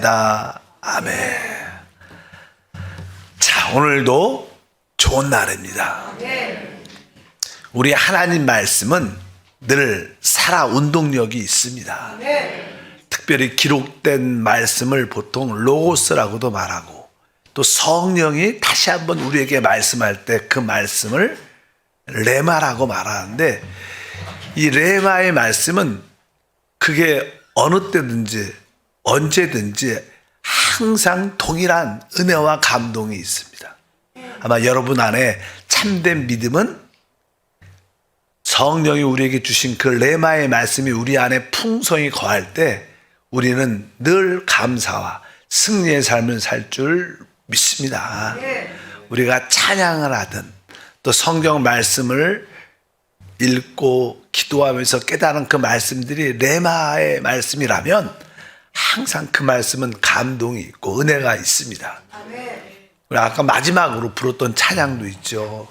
축원합니다. 아멘. 자, 오늘도 좋은 날입니다. 우리 하나님 말씀은 늘 살아 운동력이 있습니다. 특별히 기록된 말씀을 보통 로고스라고도 말하고, 또 성령이 다시 한번 우리에게 말씀할 때 그 말씀을 레마라고 말하는데, 이 레마의 말씀은 그게 어느 때든지 언제든지 항상 동일한 은혜와 감동이 있습니다. 아마 여러분 안에 참된 믿음은 성령이 우리에게 주신 그 레마의 말씀이 우리 안에 풍성히 거할 때 우리는 늘 감사와 승리의 삶을 살 줄 믿습니다. 우리가 찬양을 하든 또 성경 말씀을 읽고 기도하면서 깨달은 그 말씀들이 레마의 말씀이라면 항상 그 말씀은 감동이 있고 은혜가 있습니다. 우리 아까 마지막으로 부르던 찬양도 있죠.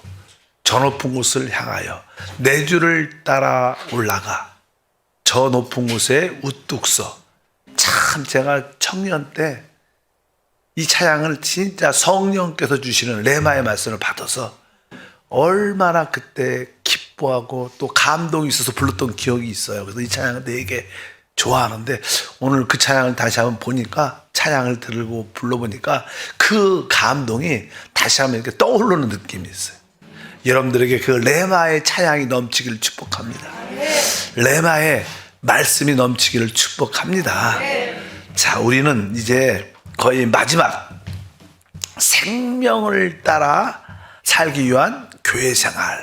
저 높은 곳을 향하여 내 주를 따라 올라가 저 높은 곳에 우뚝 서. 참 제가 청년 때 이 찬양을 진짜 성령께서 주시는 레마의 말씀을 받아서 얼마나 그때 기뻐하고 또 감동이 있어서 불렀던 기억이 있어요. 그래서 이 찬양을 되게 좋아하는데 오늘 그 찬양을 다시 한번 보니까, 찬양을 들고 불러보니까 그 감동이 다시 한번 이렇게 떠오르는 느낌이 있어요. 여러분들에게 그 레마의 찬양이 넘치기를 축복합니다. 레마의 말씀이 넘치기를 축복합니다. 자, 우리는 이제 거의 마지막 생명을 따라 살기 위한 교회 생활.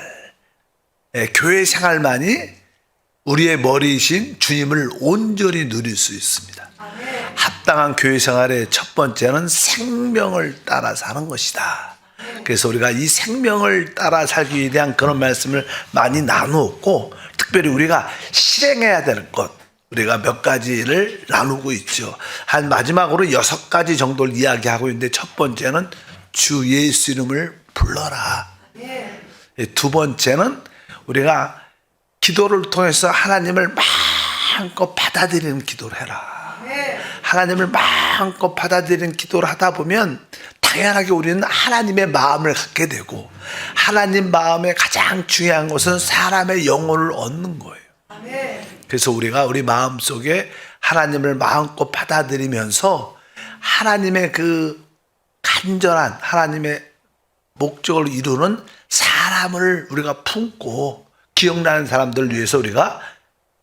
교회 생활만이 우리의 머리이신 주님을 온전히 누릴 수 있습니다. 합당한 교회 생활의 첫 번째는 생명을 따라 사는 것이다. 그래서 우리가 이 생명을 따라 살기 위한 그런 말씀을 많이 나누었고, 특별히 우리가 실행해야 될 것, 우리가 몇 가지를 나누고 있죠. 한 마지막으로 6가지 정도를 이야기하고 있는데, 첫 번째는 주 예수 이름을 불러라. 두 번째는 우리가 기도를 통해서 하나님을 마음껏 받아들이는 기도를 해라. 하나님을 마음껏 받아들이는 기도를 하다 보면 당연하게 우리는 하나님의 마음을 갖게 되고, 하나님 마음의 가장 중요한 것은 사람의 영혼을 얻는 거예요. 그래서 우리가 우리 마음속에 하나님을 마음껏 받아들이면서 하나님의 그 간절한 하나님의 목적을 이루는 사람을 우리가 품고 기억나는 사람들을 위해서 우리가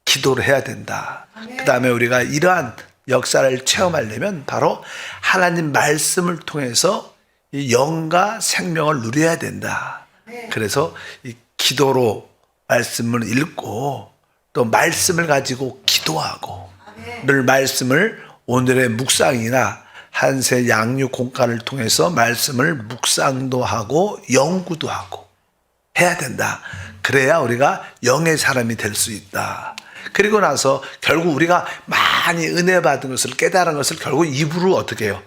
기도를 해야 된다. 그 다음에 우리가 이러한 역사를 체험하려면 바로 하나님 말씀을 통해서 이 영과 생명을 누려야 된다. 그래서 이 기도로 말씀을 읽고 또 말씀을 가지고 기도하고, 늘 말씀을 오늘의 묵상이나 한세 양육 공간을 통해서 말씀을 묵상도 하고 연구도 하고 해야 된다. 그래야 우리가 영의 사람이 될 수 있다. 그리고 나서 결국 우리가 많이 은혜 받은 것을, 깨달은 것을 결국 입으로 어떻게 해요?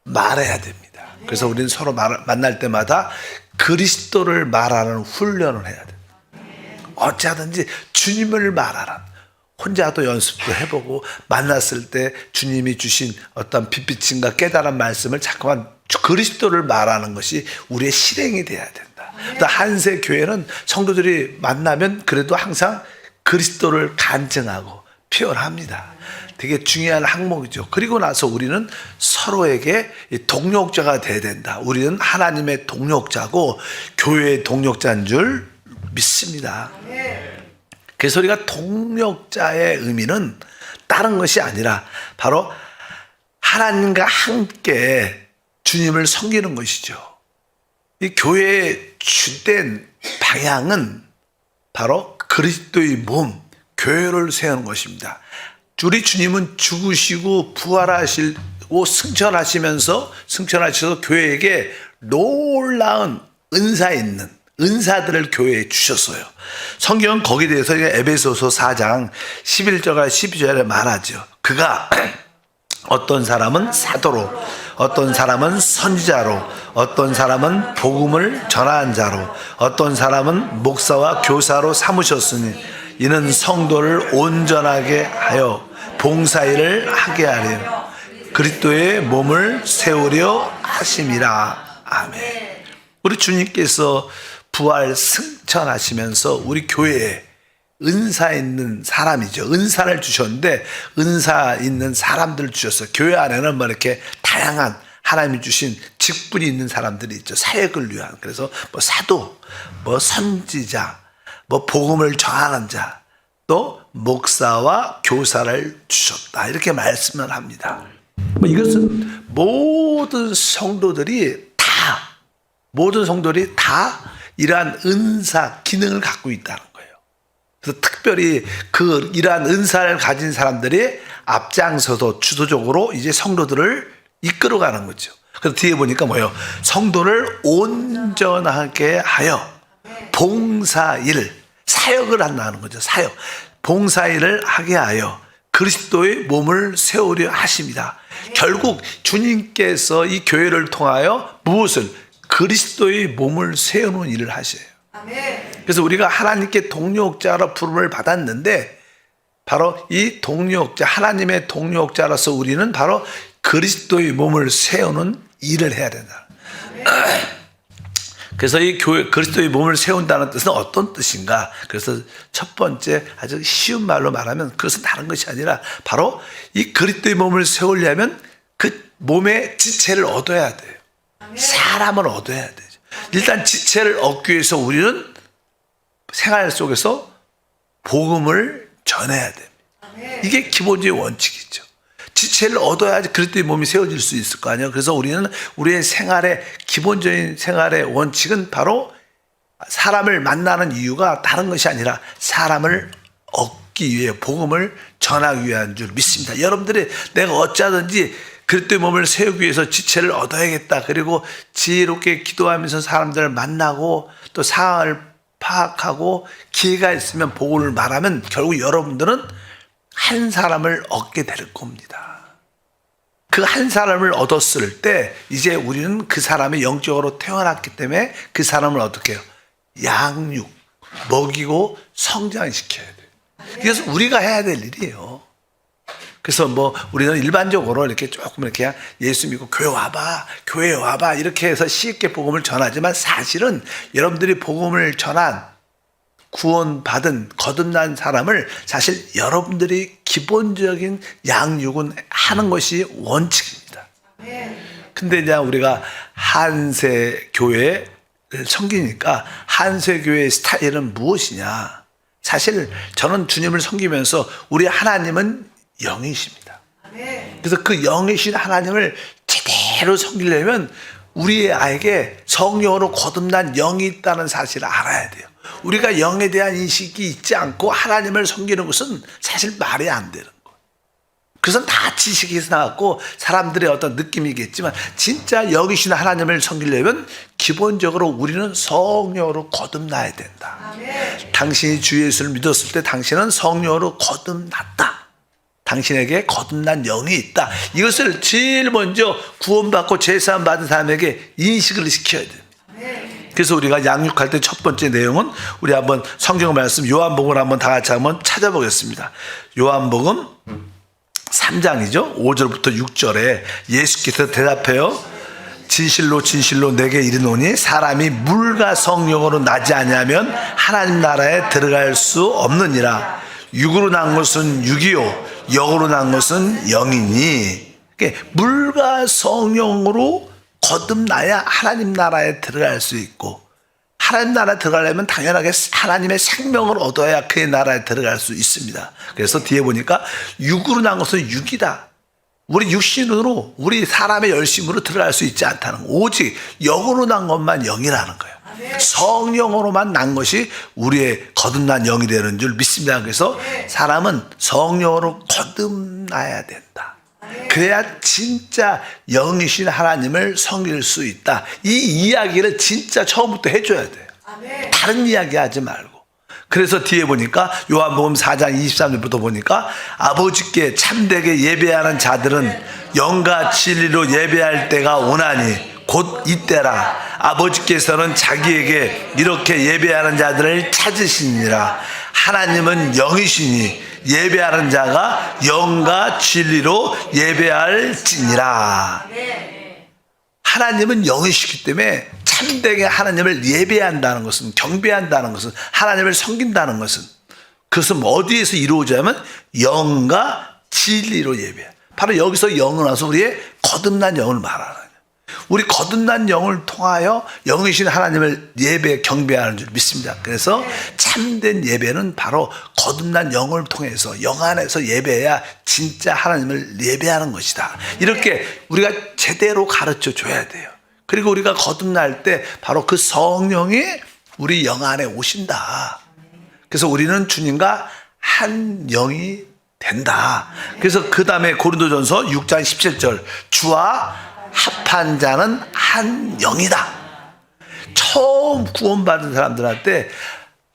말해야 됩니다. 그래서 우리는 서로 만날 때마다 그리스도를 말하는 훈련을 해야 됩니다. 어찌하든지 주님을 말하라. 혼자도 연습도 해보고 만났을 때 주님이 주신 어떤 빛빛인가 깨달은 말씀을 자꾸만 그리스도를 말하는 것이 우리의 실행이 돼야 된다. 한세 교회는 성도들이 만나면 그래도 항상 그리스도를 간증하고 표현합니다. 되게 중요한 항목이죠. 그리고 나서 우리는 서로에게 동력자가 돼야 된다. 우리는 하나님의 동력자고 교회의 동력자인 줄 믿습니다. 그래서 우리가 동력자의 의미는 다른 것이 아니라 바로 하나님과 함께 주님을 섬기는 것이죠. 이 교회의 주된 방향은 바로 그리스도의 몸, 교회를 세우는 것입니다. 우리 주님은 죽으시고 부활하시고 승천하셔서 교회에게 놀라운 은사 있는 은사들을 교회에 주셨어요. 성경은 거기에 대해서 에베소서 4장 11절과 12절에 말하죠. 그가 어떤 사람은 사도로, 어떤 사람은 선지자로, 어떤 사람은 복음을 전하는 자로, 어떤 사람은 목사와 교사로 삼으셨으니 이는 성도를 온전하게 하여 봉사일을 하게 하려 그리스도의 몸을 세우려 하심이라. 아멘. 우리 주님께서 부활 승천하시면서 우리 교회에 은사 있는 사람이죠. 은사를 주셨는데 은사 있는 사람들을 주셨어요. 교회 안에는 뭐 이렇게 다양한 하나님이 주신 직분이 있는 사람들이 있죠. 사역을 위한. 그래서 뭐 사도, 뭐 선지자, 뭐 복음을 전하는 자, 또 목사와 교사를 주셨다. 이렇게 말씀을 합니다. 뭐 이것은 모든 성도들이 다 이러한 은사 기능을 갖고 있다는 거예요. 그래서 특별히 그 이러한 은사를 가진 사람들이 앞장서서 주도적으로 이제 성도들을 이끌어가는 거죠. 그래서 뒤에 보니까 뭐예요? 성도를 온전하게 하여 봉사일, 사역을 한다는 거죠. 사역, 봉사일을 하게 하여 그리스도의 몸을 세우려 하십니다. 결국 주님께서 이 교회를 통하여 무엇을? 그리스도의 몸을 세우는 일을 하셔요. 그래서 우리가 하나님께 동력자로 부름을 받았는데 바로 이 동력자, 하나님의 동력자로서 우리는 바로 그리스도의 몸을 세우는 일을 해야 된다. 그래서 이 교회 그리스도의 몸을 세운다는 뜻은 어떤 뜻인가? 그래서 첫 번째 아주 쉬운 말로 말하면 그것은 다른 것이 아니라 바로 이 그리스도의 몸을 세우려면 그 몸의 지체를 얻어야 돼요. 사람을 얻어야 되죠. 일단 지체를 얻기 위해서 우리는 생활 속에서 복음을 전해야 됩니다. 이게 기본적인 원칙이죠. 지체를 얻어야지 그리스도의 몸이 세워질 수 있을 거 아니에요. 그래서 우리는 우리의 생활의 기본적인 생활의 원칙은 바로 사람을 만나는 이유가 다른 것이 아니라 사람을 얻기 위해 복음을 전하기 위한 줄 믿습니다. 여러분들이 내가 어쩌든지 그리스도의 몸을 세우기 위해서 지체를 얻어야겠다. 그리고 지혜롭게 기도하면서 사람들을 만나고 또 상황을 파악하고 기회가 있으면 복음을 말하면 결국 여러분들은 한 사람을 얻게 될 겁니다. 그 한 사람을 얻었을 때 이제 우리는 그 사람이 영적으로 태어났기 때문에 그 사람을 어떻게 해요? 양육, 먹이고 성장시켜야 돼요. 그래서 우리가 해야 될 일이에요. 그래서 뭐 우리는 일반적으로 이렇게 조금 이렇게 예수 믿고 교회 와봐 이렇게 해서 쉽게 복음을 전하지만 사실은 여러분들이 복음을 전한 구원받은 거듭난 사람을 사실 여러분들이 기본적인 양육은 하는 것이 원칙입니다. 근데 이제 우리가 한세 교회를 섬기니까 한세 교회의 스타일은 무엇이냐? 사실 저는 주님을 섬기면서 우리 하나님은 영이십니다. 그래서 그 영이신 하나님을 제대로 섬기려면 우리에게 성령으로 거듭난 영이 있다는 사실을 알아야 돼요. 우리가 영에 대한 인식이 있지 않고 하나님을 섬기는 것은 사실 말이 안 되는 거예요. 그것은 다 지식에서 나왔고 사람들의 어떤 느낌이겠지만 진짜 영이신 하나님을 섬기려면 기본적으로 우리는 성령으로 거듭나야 된다. 당신이 주 예수를 믿었을 때 당신은 성령으로 거듭났다. 당신에게 거듭난 영이 있다. 이것을 제일 먼저 구원받고 죄사함 받은 사람에게 인식을 시켜야 돼요. 그래서 우리가 양육할 때 첫 번째 내용은 우리 한번 성경 말씀 요한복음을 한번 다 같이 한번 찾아보겠습니다. 요한복음 3장이죠. 5절부터 6절에 예수께서 대답해요. 진실로 진실로 내게 이르노니 사람이 물과 성령으로 나지 아니하면 하나님 나라에 들어갈 수 없느니라. 육으로 난 것은 육이요 영으로 난 것은 영이니. 물과 성령으로 거듭나야 하나님 나라에 들어갈 수 있고 하나님 나라에 들어가려면 당연하게 하나님의 생명을 얻어야 그의 나라에 들어갈 수 있습니다. 그래서 뒤에 보니까 육으로 난 것은 육이다. 우리 육신으로 우리 사람의 열심으로 들어갈 수 있지 않다는 거. 오직 영으로 난 것만 영이라는 거예요. 성령으로만 난 것이 우리의 거듭난 영이 되는 줄 믿습니다. 그래서 사람은 성령으로 거듭나야 된다. 그래야 진짜 영이신 하나님을 섬길 수 있다. 이 이야기를 진짜 처음부터 해줘야 돼요. 다른 이야기 하지 말고. 그래서 뒤에 보니까 요한복음 4장 23절부터 보니까 아버지께 참되게 예배하는 자들은 영과 진리로 예배할 때가 오나니 곧 이때라. 아버지께서는 자기에게 이렇게 예배하는 자들을 찾으시니라. 하나님은 영이시니 예배하는 자가 영과 진리로 예배할지니라. 하나님은 영이시기 때문에 참되게 하나님을 예배한다는 것은, 경배한다는 것은, 하나님을 섬긴다는 것은, 그것은 어디에서 이루어지냐면 영과 진리로 예배. 바로 여기서 영을 와서 우리의 거듭난 영을 말하는 거예요. 우리 거듭난 영을 통하여 영이신 하나님을 예배, 경배하는 줄 믿습니다. 그래서 참된 예배는 바로 거듭난 영을 통해서, 영 안에서 예배해야 진짜 하나님을 예배하는 것이다. 이렇게 우리가 제대로 가르쳐 줘야 돼요. 그리고 우리가 거듭날 때 바로 그 성령이 우리 영 안에 오신다. 그래서 우리는 주님과 한 영이 된다. 그래서 그 다음에 고린도전서 6장 17절, 주와 합한 자는 한 영이다. 처음 구원받은 사람들한테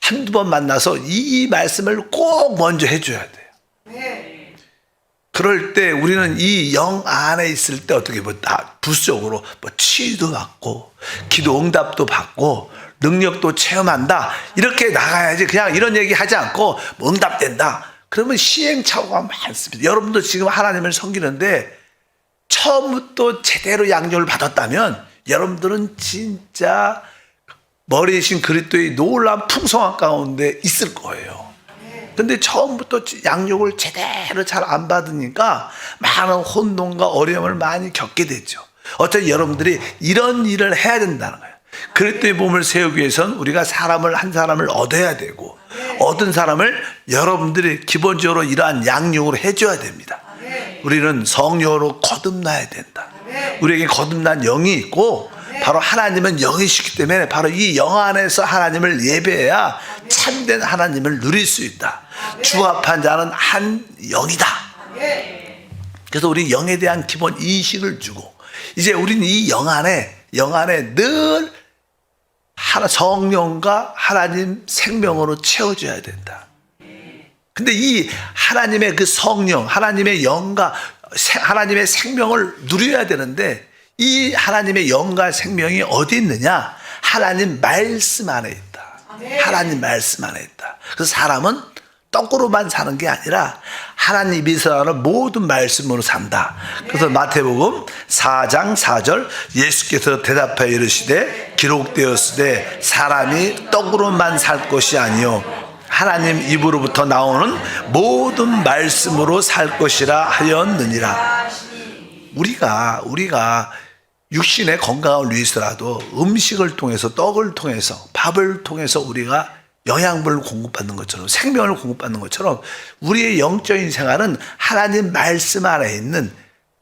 한두 번 만나서 이 말씀을 꼭 먼저 해줘야 돼요. 그럴 때 우리는 이 영 안에 있을 때 어떻게 부수적으로 치유도 받고 기도 응답도 받고 능력도 체험한다. 이렇게 나가야지. 그냥 이런 얘기 하지 않고 응답된다. 그러면 시행착오가 많습니다. 여러분도 지금 하나님을 섬기는데 처음부터 제대로 양육을 받았다면 여러분들은 진짜 머리이신 그리스도의 놀라운 풍성한 가운데 있을 거예요. 근데 처음부터 양육을 제대로 잘 안 받으니까 많은 혼돈과 어려움을 많이 겪게 되죠. 어차피 여러분들이 이런 일을 해야 된다는 거예요. 그리스도의 몸을 세우기 위해서는 우리가 한 사람을 얻어야 되고, 얻은 사람을 여러분들이 기본적으로 이러한 양육을 해줘야 됩니다. 우리는 성령으로 거듭나야 된다. 우리에게 거듭난 영이 있고 바로 하나님은 영이시기 때문에 바로 이 영 안에서 하나님을 예배해야 참된 하나님을 누릴 수 있다. 주합한 자는 한 영이다. 그래서 우리 영에 대한 기본 인식을 주고, 이제 우리는 이 영 안에 늘 성령과 하나님 생명으로 채워져야 된다. 근데 이 하나님의 그 성령, 하나님의 영과 하나님의 생명을 누려야 되는데, 이 하나님의 영과 생명이 어디 있느냐? 하나님 말씀 안에 있다. 하나님 말씀 안에 있다. 그래서 사람은 떡으로만 사는 게 아니라 하나님 입에서 하는 모든 말씀으로 산다. 그래서 마태복음 4장 4절, 예수께서 대답하여 이르시되 기록되었으되 사람이 떡으로만 살 것이 아니요 하나님 입으로부터 나오는 모든 말씀으로 살 것이라 하였느니라. 우리가 육신의 건강을 위해서라도 음식을 통해서, 떡을 통해서, 밥을 통해서 우리가 영양분을 공급받는 것처럼, 생명을 공급받는 것처럼 우리의 영적인 생활은 하나님 말씀 안에 있는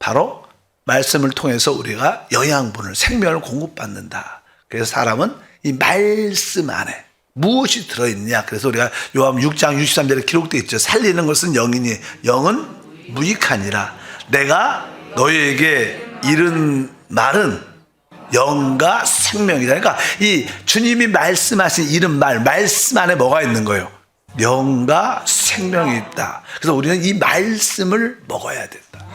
바로 말씀을 통해서 우리가 영양분을, 생명을 공급받는다. 그래서 사람은 이 말씀 안에 무엇이 들어있느냐. 그래서 우리가 요한복음 6장 63절에 기록되어 있죠. 살리는 것은 영이니 영은 무익하니라. 내가 너희에게 이른 말은 영과 생명이다. 그러니까 이 주님이 말씀하신 이른 말씀 안에 뭐가 있는 거예요? 영과 생명이 있다. 그래서 우리는 이 말씀을 먹어야 된다.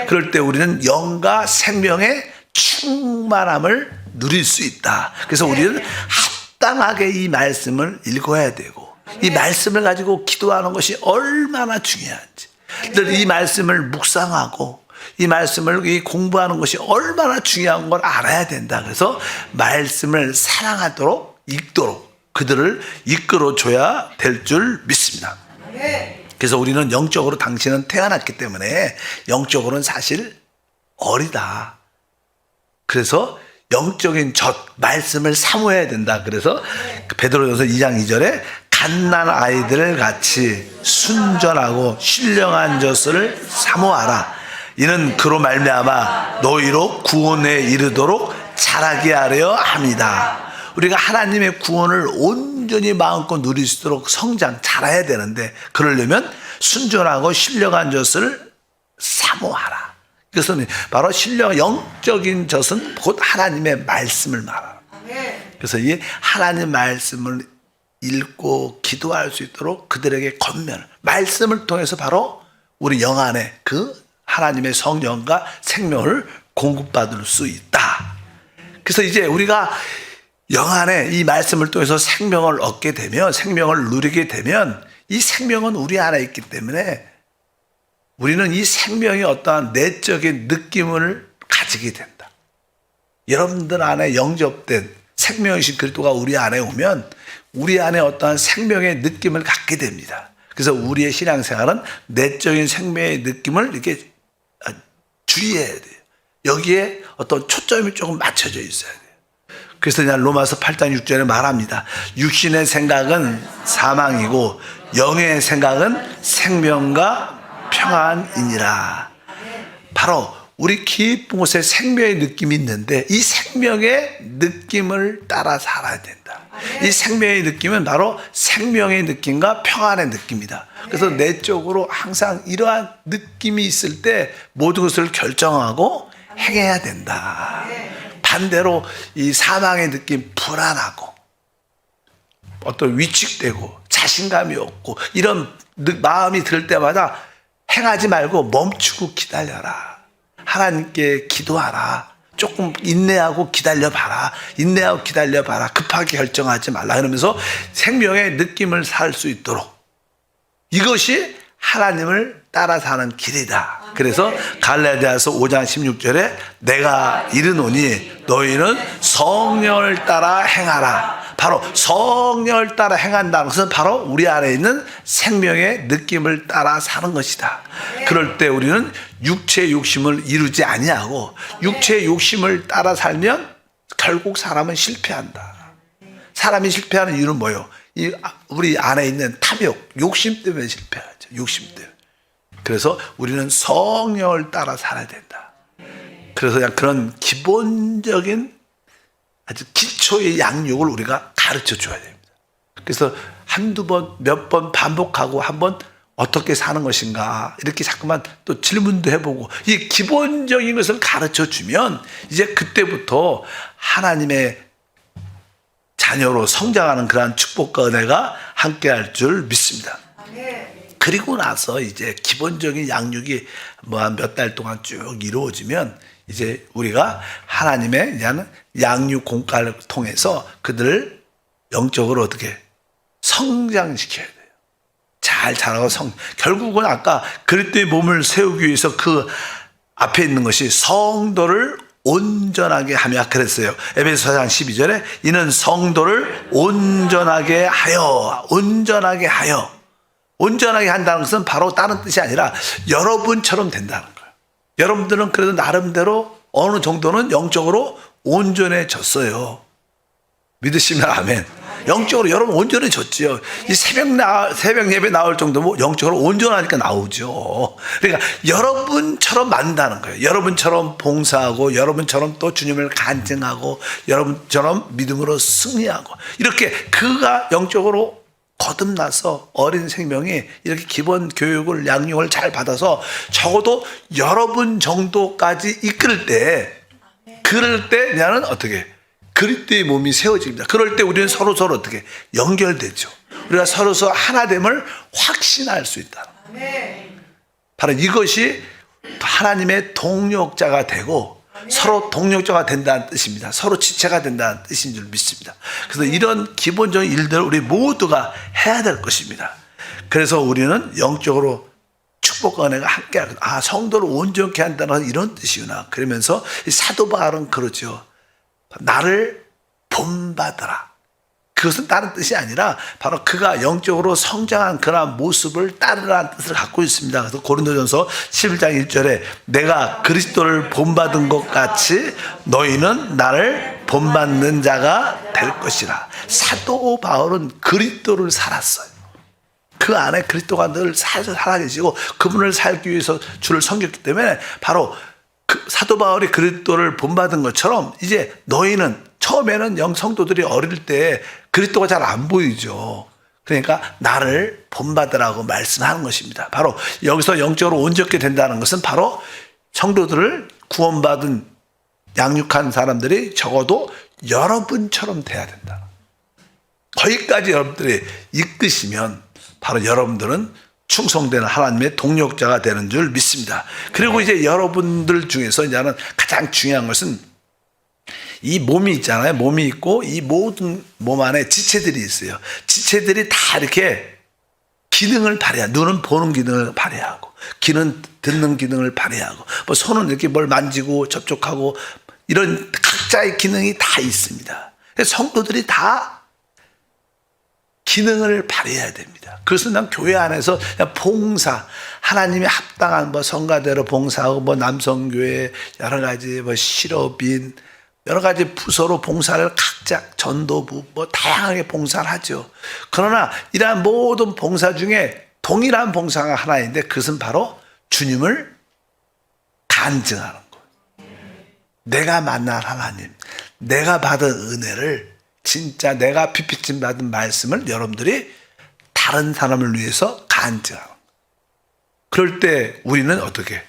그럴 때 우리는 영과 생명의 충만함을 누릴 수 있다. 그래서 우리는 합당하게 이 말씀을 읽어야 되고, 이 말씀을 가지고 기도하는 것이 얼마나 중요한지, 늘 이 말씀을 묵상하고 이 말씀을 공부하는 것이 얼마나 중요한 걸 알아야 된다. 그래서 말씀을 사랑하도록, 읽도록 그들을 이끌어줘야 될 줄 믿습니다. 그래서 우리는 영적으로, 당신은 태어났기 때문에 영적으로는 사실 어리다. 그래서 영적인 말씀을 사모해야 된다. 그래서 베드로전서 2장 2절에 갓난 아이들 같이 순전하고 신령한 젖을 사모하라. 이는 그로 말미암아 너희로 구원에 이르도록 자라게 하려 합니다. 우리가 하나님의 구원을 온전히 마음껏 누릴 수 있도록 자라야 되는데, 그러려면 순전하고 신령한 젖을 사모하라. 그것은 바로 영적인 젖은 곧 하나님의 말씀을 말하라. 그래서 이 하나님 말씀을 읽고 기도할 수 있도록 그들에게 말씀을 통해서 바로 우리 영 안에 그 하나님의 성령과 생명을 공급받을 수 있다. 그래서 이제 우리가 영 안에 이 말씀을 통해서 생명을 얻게 되면, 생명을 누리게 되면 이 생명은 우리 안에 있기 때문에 우리는 이 생명의 어떠한 내적인 느낌을 가지게 된다. 여러분들 안에 영접된 생명이신 그리스도가 우리 안에 오면 우리 안에 어떠한 생명의 느낌을 갖게 됩니다. 그래서 우리의 신앙생활은 내적인 생명의 느낌을 이렇게 주의해야 돼요. 여기에 어떤 초점이 조금 맞춰져 있어야 돼요. 그래서 그냥 로마서 8장 6절에 말합니다. 육신의 생각은 사망이고 영의 생각은 생명과 평안이니라. 바로 우리 깊은 곳에 생명의 느낌이 있는데 이 생명의 느낌을 따라 살아야 된다. 이 생명의 느낌은 바로 생명의 느낌과 평안의 느낌이다. 그래서 내적으로 항상 이러한 느낌이 있을 때 모든 것을 결정하고 행해야 된다. 반대로 이 사망의 느낌, 불안하고 어떤 위축되고 자신감이 없고 이런 마음이 들 때마다 행하지 말고 멈추고 기다려라. 하나님께 기도하라. 조금 인내하고 기다려봐라. 인내하고 기다려봐라. 급하게 결정하지 말라. 이러면서 생명의 느낌을 살 수 있도록 이것이 하나님을 따라 사는 길이다. 그래서 갈라디아서 5장 16절에 내가 이르노니 너희는 성령을 따라 행하라. 바로 성령을 따라 행한다는 것은 바로 우리 안에 있는 생명의 느낌을 따라 사는 것이다. 그럴 때 우리는 육체의 욕심을 이루지 아니하고 육체의 욕심을 따라 살면 결국 사람은 실패한다. 사람이 실패하는 이유는 뭐예요? 우리 안에 있는 탐욕, 욕심 때문에 실패하죠. 욕심 때문에. 그래서 우리는 성령을 따라 살아야 된다. 그래서 그냥 그런 기본적인 아주 기초의 양육을 우리가 가르쳐 줘야 됩니다. 그래서 한두 번, 몇 번 반복하고 한번 어떻게 사는 것인가 이렇게 자꾸만 또 질문도 해보고 이 기본적인 것을 가르쳐 주면 이제 그때부터 하나님의 자녀로 성장하는 그러한 축복과 은혜가 함께할 줄 믿습니다. 그리고 나서 이제 기본적인 양육이 뭐 한 몇 달 동안 쭉 이루어지면 이제 우리가 하나님의 양육 공과를 통해서 그들을 영적으로 어떻게 성장시켜야 돼요. 잘 자라고 결국은 아까 그리스도의 몸을 세우기 위해서 그 앞에 있는 것이 성도를 온전하게 하며 그랬어요. 에베소 4장 12절에 이는 성도를 온전하게 하여 온전하게 한다는 것은 바로 다른 뜻이 아니라 여러분처럼 된다는 거예요. 여러분들은 그래도 나름대로 어느 정도는 영적으로 온전해졌어요. 믿으시면 아멘. 영적으로 여러분 온전해졌지요. 이 새벽 예배 나올 정도면 영적으로 온전하니까 나오죠. 그러니까 여러분처럼 만든다는 거예요. 여러분처럼 봉사하고 여러분처럼 또 주님을 간증하고 여러분처럼 믿음으로 승리하고 이렇게 그가 영적으로 거듭나서 어린 생명이 이렇게 기본 교육을 양육을 잘 받아서 적어도 여러분 정도까지 이끌 때 그럴 때 나는 어떻게 그리스도의 몸이 세워집니다. 그럴 때 우리는 서로 어떻게 연결되죠. 우리가 서로 하나됨을 확신할 수 있다. 바로 이것이 하나님의 동력자가 되고 서로 동력자가 된다는 뜻입니다. 서로 지체가 된다는 뜻인 줄 믿습니다. 그래서 이런 기본적인 일들을 우리 모두가 해야 될 것입니다. 그래서 우리는 영적으로 축복과 은혜가 함께하거든. 성도를 온전케 한다는 이런 뜻이구나. 그러면서 사도 바울은 그러죠. 나를 본받아라. 그것은 다른 뜻이 아니라 바로 그가 영적으로 성장한 그러한 모습을 따르라는 뜻을 갖고 있습니다. 그래서 고린도전서 11장 1절에 내가 그리스도를 본받은 것 같이 너희는 나를 본받는 자가 될 것이라. 사도 바울은 그리스도를 살았어요. 그 안에 그리스도가 늘 살아계시고 그분을 살기 위해서 주를 섬겼기 때문에 바로 사도 바울이 그리스도를 본받은 것처럼 이제 너희는 처음에는 성도들이 어릴 때 그리스도가 잘 안 보이죠. 그러니까 나를 본받으라고 말씀하는 것입니다. 바로 여기서 영적으로 온전케 된다는 것은 바로 성도들을 구원받은 양육한 사람들이 적어도 여러분처럼 돼야 된다. 거기까지 여러분들이 이끄시면 바로 여러분들은 충성되는 하나님의 동력자가 되는 줄 믿습니다. 그리고 이제 여러분들 중에서 이제는 가장 중요한 것은 이 몸이 있잖아요. 몸이 있고 이 모든 몸 안에 지체들이 있어요. 지체들이 다 이렇게 기능을 발휘하고, 눈은 보는 기능을 발휘하고, 귀는 듣는 기능을 발휘하고, 뭐 손은 이렇게 뭘 만지고 접촉하고, 이런 각자의 기능이 다 있습니다. 성도들이 다 기능을 발휘해야 됩니다. 그래서 난 교회 안에서 그냥 봉사, 하나님이 합당한 뭐 성가대로 봉사하고, 뭐 남성교회 여러 가지 뭐 실업인 여러 가지 부서로 봉사를 각자 전도부 뭐 다양하게 봉사를 하죠. 그러나 이러한 모든 봉사 중에 동일한 봉사가 하나 있는데, 그것은 바로 주님을 간증하는 거예요. 내가 만난 하나님, 내가 받은 은혜를, 진짜 내가 빛비침 받은 말씀을 여러분들이 다른 사람을 위해서 간증하는 거예요. 그럴 때 우리는 어떻게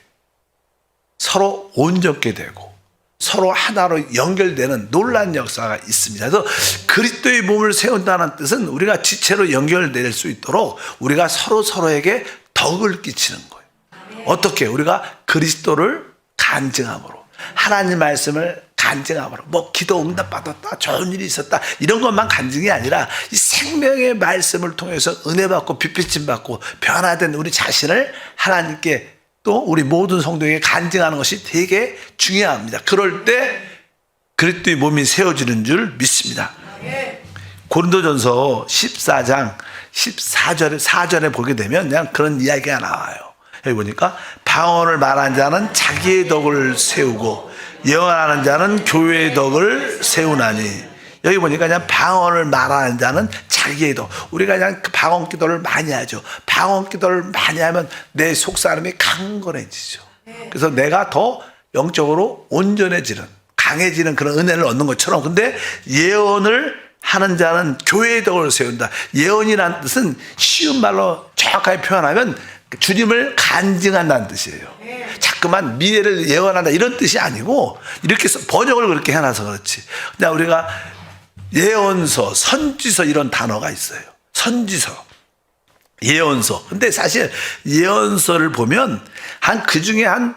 서로 온전케 되고 서로 하나로 연결되는 놀라운 역사가 있습니다. 그래서 그리스도의 몸을 세운다는 뜻은 우리가 지체로 연결될 수 있도록 우리가 서로에게 덕을 끼치는 거예요. 어떻게? 우리가 그리스도를 간증함으로, 하나님 말씀을 간증함으로, 뭐 기도 응답 받았다, 좋은 일이 있었다, 이런 것만 간증이 아니라 이 생명의 말씀을 통해서 은혜 받고 빛비침 받고 변화된 우리 자신을 하나님께, 또 우리 모든 성도에게 간증하는 것이 되게 중요합니다. 그럴 때 그리스도의 몸이 세워지는 줄 믿습니다. 고린도전서 14장 4절에 보게 되면 그냥 그런 이야기가 나와요. 여기 보니까 방언을 말하는 자는 자기의 덕을 세우고 예언하는 자는 교회의 덕을 세우나니. 여기 보니까 그냥 방언을 말하는 자는 자기의 덕. 우리가 그냥 방언 기도를 많이 하죠. 방언 기도를 많이 하면 내 속사람이 강건해지죠. 그래서 내가 더 영적으로 온전해지는, 강해지는 그런 은혜를 얻는 것처럼, 근데 예언을 하는 자는 교회의 덕을 세운다. 예언이라는 뜻은 쉬운 말로 정확하게 표현하면 주님을 간증한다는 뜻이에요. 자꾸만 미래를 예언한다 이런 뜻이 아니고, 이렇게 번역을 그렇게 해놔서 그렇지. 그냥 우리가 예언서, 선지서 이런 단어가 있어요. 선지서, 예언서. 근데 사실 예언서를 보면 그 중에 한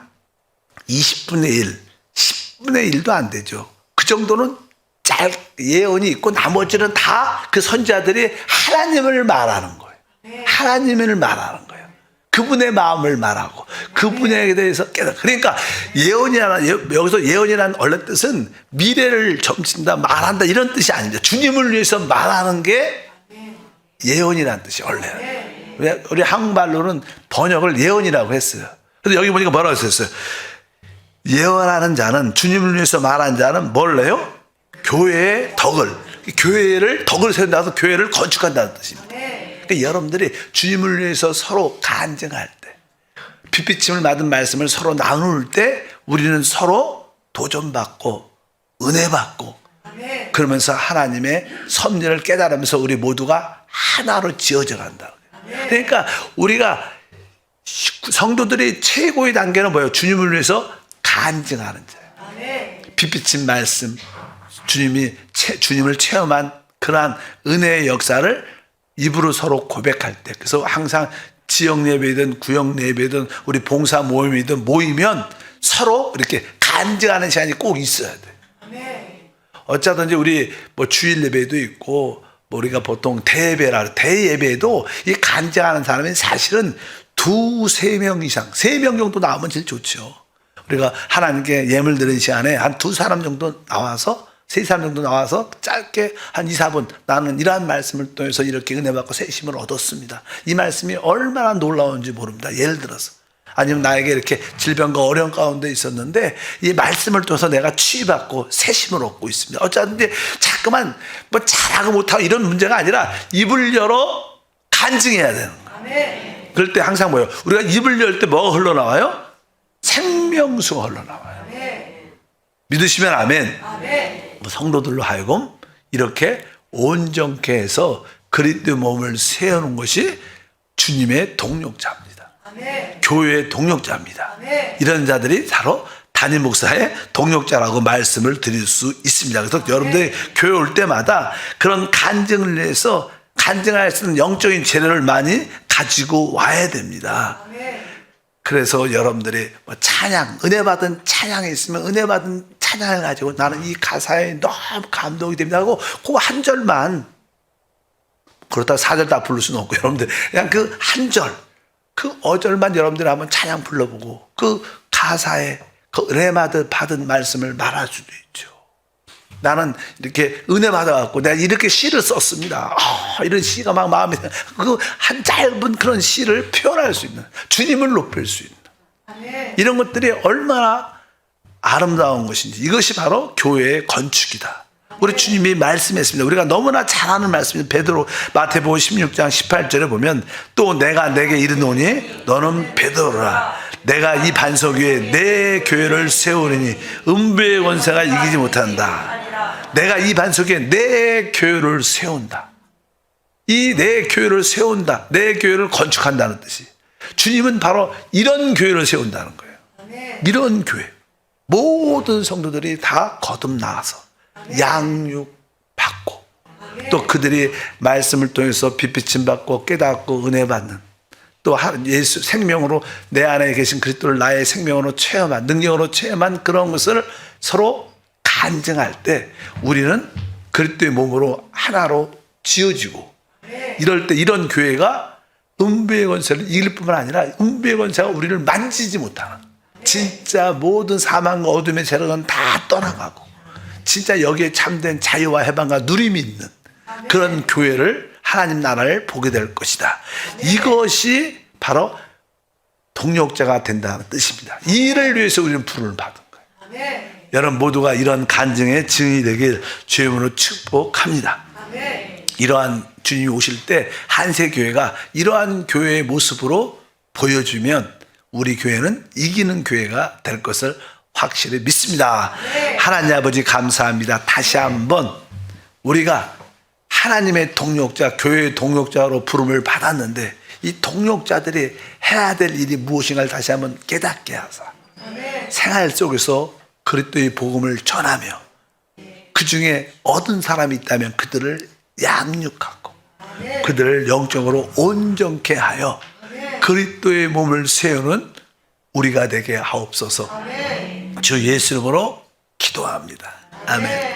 20분의 1, 10분의 1도 안 되죠. 그 정도는 예언이 있고 나머지는 다 그 선지자들이 하나님을 말하는 거예요. 하나님을 말하는 거예요. 그분의 마음을 말하고 그분에 대해서 깨닫고. 그러니까 여기서 예언이라는 원래 뜻은 미래를 점친다, 말한다 이런 뜻이 아닙니다. 주님을 위해서 말하는 게 예언이라는 뜻이 원래는. 우리 한국말로는 번역을 예언이라고 했어요. 그래서 여기 보니까 뭐라고 했어요? 예언하는 자는, 주님을 위해서 말하는 자는 뭘 해요? 교회의 덕을, 교회를 덕을 세운다고 교회를 건축한다는 뜻입니다. 그러니까 여러분들이 주님을 위해서 서로 간증할 때, 빛비침을 받은 말씀을 서로 나눌 때 우리는 서로 도전받고 은혜 받고, 그러면서 하나님의 섭리를 깨달으면서 우리 모두가 하나로 지어져 간다. 그러니까 우리가 성도들이 최고의 단계는 뭐예요? 주님을 위해서 간증하는 자예요. 빛비침 말씀, 주님을 체험한 그러한 은혜의 역사를 입으로 서로 고백할 때, 그래서 항상 지역 예배든 구역 예배든 우리 봉사 모임이든 모이면 서로 이렇게 간증하는 시간이 꼭 있어야 돼. 어쩌든지 우리 뭐 주일 예배도 있고, 뭐 우리가 보통 대예배에도 이 간증하는 사람이 사실은 2-3명 이상, 3명 정도 나오면 제일 좋죠. 우리가 하나님께 예물 드리는 시간에 한 2사람 정도 나와서, 3사람 정도 나와서 짧게 한 2-4분 나는 이러한 말씀을 통해서 이렇게 은혜 받고 새심을 얻었습니다. 이 말씀이 얼마나 놀라운지 모릅니다. 예를 들어서, 아니면 나에게 이렇게 질병과 어려운 가운데 있었는데 이 말씀을 통해서 내가 치유받고 새심을 얻고 있습니다. 어쩌든지 자꾸만 뭐 잘하고 못하고 이런 문제가 아니라 입을 열어 간증해야 되는 거예요. 그럴 때 항상 뭐예요? 우리가 입을 열 때 뭐가 흘러나와요? 생명수가 흘러나와요. 믿으시면 아멘. 성도들로 하여금 이렇게 온전케 해서 그리스도의 몸을 세우는 것이 주님의 동력자입니다. 교회의 동력자입니다. 이런 자들이 바로 담임 목사의 동력자라고 말씀을 드릴 수 있습니다. 그래서 여러분들이 교회 올 때마다 그런 간증을 위해서 간증할 수 있는 영적인 재료를 많이 가지고 와야 됩니다. 그래서 여러분들이 뭐 찬양, 은혜 받은 찬양이 있으면 은혜 받은 찬양을 가지고 나는 이 가사에 너무 감동이 됩니다 하고 그 한 절만 그렇다고 4절 다 부를 수는 없고 여러분들 그냥 그 한 절, 그 어절만 여러분들 한번 찬양 불러보고 그 가사에 그 은혜 받은 말씀을 말할 수도 있죠. 나는 이렇게 은혜 받아갖고 내가 이렇게 시를 썼습니다. 이런 시가 막 마음에 그 한 짧은 그런 시를 표현할 수 있는, 주님을 높일 수 있는 이런 것들이 얼마나 아름다운 것인지, 이것이 바로 교회의 건축이다. 우리 주님이 말씀했습니다. 우리가 너무나 잘 아는 말씀입니다. 베드로 마태복음 16장 18절에 보면 또 내가 내게 이르노니 너는 베드로라. 내가 이 반석 위에 내 교회를 세우리니 음부의 권세가 이기지 못한다. 내가 이 반석 위에 내 교회를 세운다. 이 내 교회를 세운다. 내 교회를 건축한다는 뜻이. 주님은 바로 이런 교회를 세운다는 거예요. 이런 교회. 모든 성도들이 다 거듭나와서 양육받고 또 그들이 말씀을 통해서 빛비침 받고 깨닫고 은혜 받는, 또 예수 생명으로 내 안에 계신 그리스도를 나의 생명으로 체험한, 능력으로 체험한 그런 것을 서로 간증할 때 우리는 그리스도의 몸으로 하나로 지어지고, 이럴 때 이런 교회가 음부의 권세를 이길 뿐만 아니라 음부의 권세가 우리를 만지지 못하는, 진짜 모든 사망과 어둠의 세력은 다 떠나가고 진짜 여기에 참된 자유와 해방과 누림이 있는 그런 교회를, 하나님 나라를 보게 될 것이다. 이것이 바로 동력자가 된다는 뜻입니다. 이 일을 위해서 우리는 부름을 받은 거예요. 여러분 모두가 이런 간증의 증인이 되길 주의 이름으로 축복합니다. 이러한 주님이 오실 때 한세교회가 이러한 교회의 모습으로 보여주면 우리 교회는 이기는 교회가 될 것을 확실히 믿습니다. 하나님 아버지 감사합니다. 다시 한번 우리가 하나님의 동력자, 교회의 동력자로 부름을 받았는데 이 동력자들이 해야 될 일이 무엇인가를 다시 한번 깨닫게 하사 생활 속에서 그리스도의 복음을 전하며 그 중에 얻은 사람이 있다면 그들을 양육하고 그들을 영적으로 온전케 하여 그리스도의 몸을 세우는 우리가 되게 하옵소서. 주 예수 이름으로 기도합니다. 아멘.